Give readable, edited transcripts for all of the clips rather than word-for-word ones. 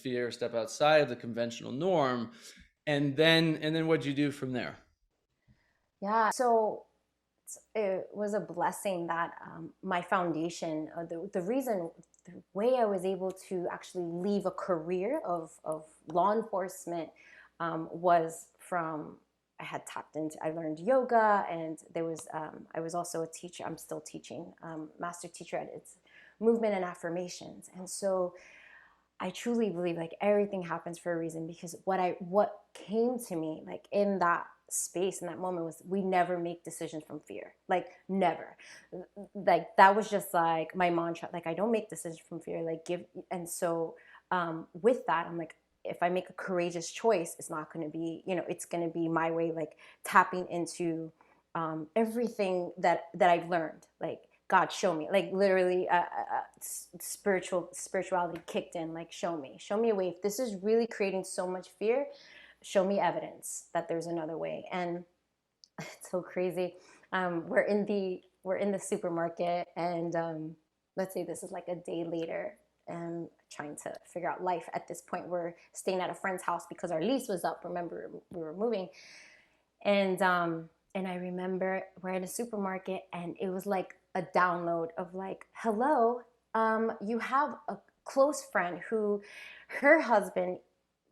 fear, step outside of the conventional norm. And then what'd you do from there? Yeah. So it was a blessing that my foundation, the reason, the way I was able to actually leave a career of law enforcement was from, I had tapped into, I learned yoga, and there was, I was also a teacher. I'm still teaching, master teacher at its movement and affirmations. And so I truly believe like everything happens for a reason, because what came to me like in that space in that moment was, we never make decisions from fear. Like never. Like that was just like my mantra. Like I don't make decisions from fear. Like give. And so with that, I'm like, if I make a courageous choice, it's not going to be, it's going to be my way, like tapping into everything that I've learned. Like God, show me. Like literally, spirituality kicked in. Like show me a way. If this is really creating so much fear, show me evidence that there's another way. And it's so crazy. We're in the supermarket, and let's say this is like a day later, and trying to figure out life. At this point, we're staying at a friend's house because our lease was up. Remember, we were moving, and I remember we're in a supermarket, and it was like a download of like, hello, you have a close friend who, her husband,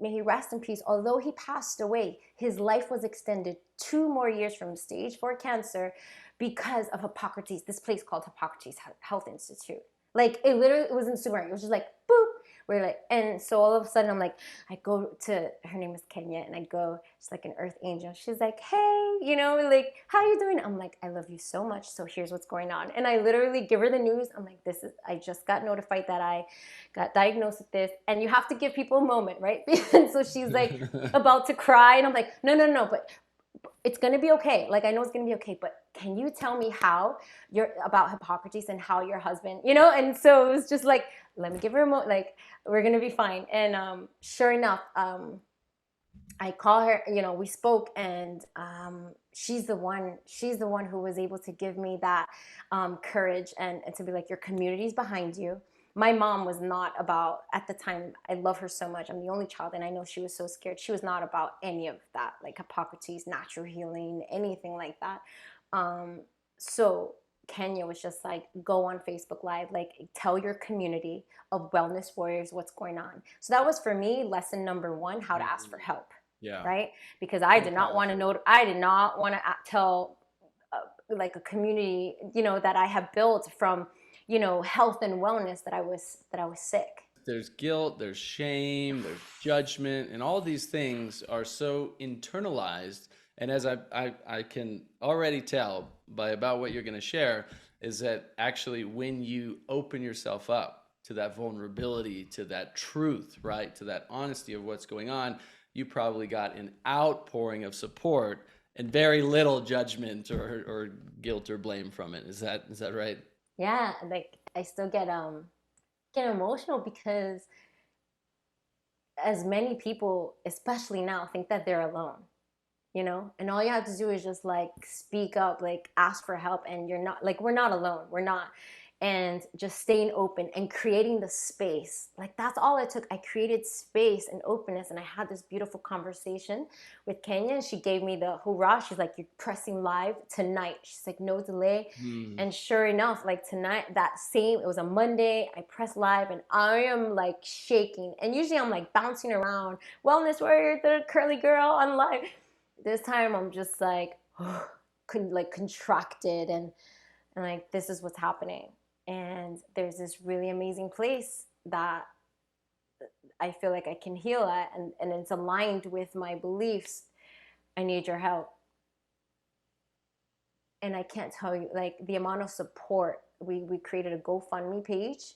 may he rest in peace, although he passed away, his life was extended 2 more years from stage 4 cancer because of Hippocrates, this place called Hippocrates Health Institute. Like it literally, it was in the supermarket. It was just like boop. We're like, and so all of a sudden I'm like, I go to, her name is Kenya, and I go, she's like an earth angel. She's like, hey, like, how you doing? I'm like, I love you so much. So here's what's going on. And I literally give her the news. I'm like, I just got notified that I got diagnosed with this. And you have to give people a moment, right? And so she's like about to cry. And I'm like, no, no, no, but it's going to be okay. Like, I know it's going to be okay, but can you tell me how you're about Hippocrates and how your husband, And so it was just like, let me give her a moment. Like, we're going to be fine. And sure enough, I call her, we spoke, and she's the one who was able to give me that courage, and to be like, your community's behind you. My mom was not about, at the time, I love her so much. I'm the only child, and I know she was so scared. She was not about any of that, like Hippocrates, natural healing, anything like that. So Kenya was just like, go on Facebook Live, like tell your community of wellness warriors what's going on. So that was for me lesson number one, how to ask for help, Yeah, right? Because I so did not want to powerful. know. I did not want to tell like a community, that I have built from, health and wellness, that I was sick. There's guilt, there's shame, there's judgment, and all these things are so internalized. And as I can already tell by about what you're going to share, is that actually when you open yourself up to that vulnerability, to that truth, right, to that honesty of what's going on, you probably got an outpouring of support and very little judgment or guilt or blame from it. Is that right? Yeah, like I still get emotional because as many people, especially now, think that they're alone. And all you have to do is just like speak up, like ask for help, and you're not, like, we're not alone, we're not. And just staying open and creating the space, like that's all it took. I created space and openness, and I had this beautiful conversation with Kenya, and she gave me the hoorah. She's like, you're pressing live tonight. She's like, no delay. Hmm. And sure enough, like tonight, it was a Monday, I pressed live, and I am like shaking. And usually I'm like bouncing around, wellness warrior, the curly girl on live. This time I'm just like, like contracted, and like, this is what's happening. And there's this really amazing place that I feel like I can heal at, and it's aligned with my beliefs. I need your help. And I can't tell you, like, the amount of support. We created a GoFundMe page,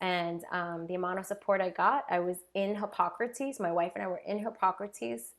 and the amount of support I got, I was in Hippocrates. My wife and I were in Hippocrates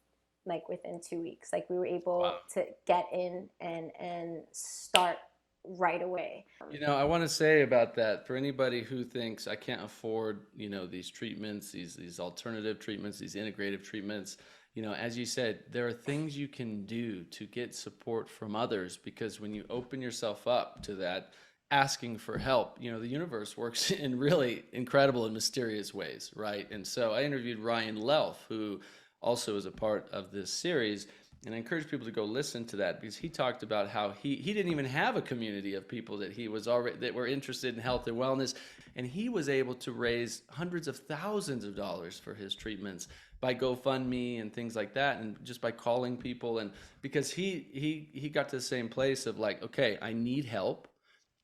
like within 2 weeks. Like, we were able Wow. to get in and start right away. I want to say about that, for anybody who thinks I can't afford, these treatments, these alternative treatments, these integrative treatments, as you said, there are things you can do to get support from others, because when you open yourself up to that, asking for help. You know, the universe works in really incredible and mysterious ways, right? And so I interviewed Ryan Lelf, who also is a part of this series. And I encourage people to go listen to that, because he talked about how he didn't even have a community of people that he was already that were interested in health and wellness, and he was able to raise hundreds of thousands of dollars for his treatments by GoFundMe and things like that, and just by calling people. And because he got to the same place of like, okay, I need help,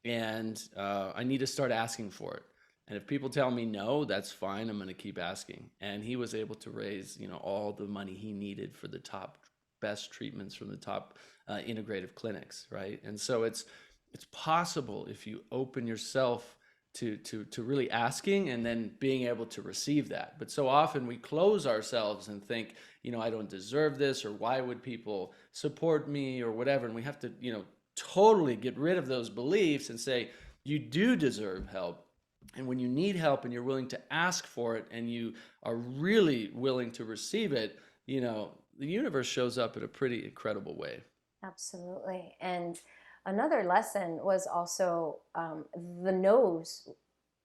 and I need to start asking for it. And if people tell me no, that's fine. I'm going to keep asking. And he was able to raise, you know, all the money he needed for the top best treatments from the top integrative clinics, right? And so it's possible if you open yourself to really asking and then being able to receive that. But so often we close ourselves and think, you know, I don't deserve this, or why would people support me, or whatever. And we have to, you know, totally get rid of those beliefs and say, you do deserve help. And when you need help and you're willing to ask for it, and you are really willing to receive it, you know, the universe shows up in a pretty incredible way. Absolutely. And another lesson was also the no's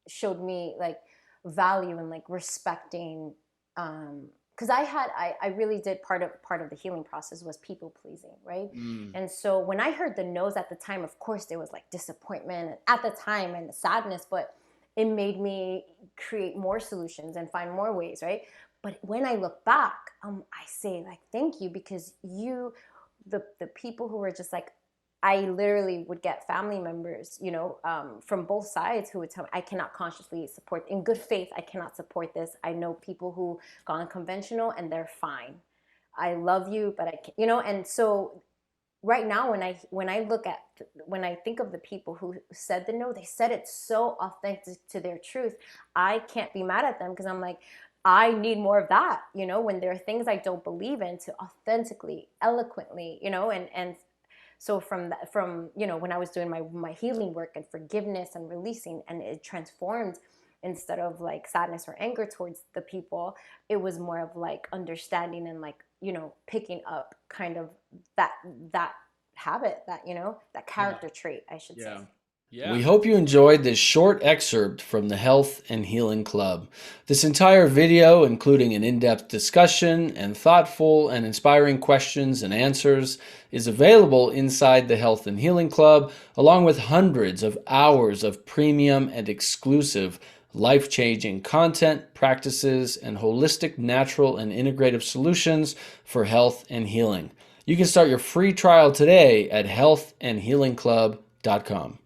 showed me like value and like respecting, because I really did part of the healing process was people pleasing, right? And so when I heard the no's at the time, of course there was like disappointment at the time and sadness, but it made me create more solutions and find more ways, right? But when I look back, I say like, thank you, because the people who were just like, I literally would get family members, you know, from both sides who would tell me, I cannot consciously support, in good faith, I cannot support this. I know people who go unconventional and they're fine. I love you, but I can't, you know. And so right now, when I think of the people who said the no, they said it so authentic to their truth. I can't be mad at them, because I'm like, I need more of that, you know, when there are things I don't believe in, to authentically, eloquently, you know. And so from you know, when I was doing my healing work and forgiveness and releasing, and it transformed, instead of like sadness or anger towards the people, it was more of like understanding and like, you know, picking up kind of that habit, that, you know, that character trait, I should say. Yeah. We hope you enjoyed this short excerpt from the Health and Healing Club. This entire video, including an in-depth discussion and thoughtful and inspiring questions and answers, is available inside the Health and Healing Club, along with hundreds of hours of premium and exclusive life-changing content, practices, and holistic, natural, and integrative solutions for health and healing. You can start your free trial today at healthandhealingclub.com.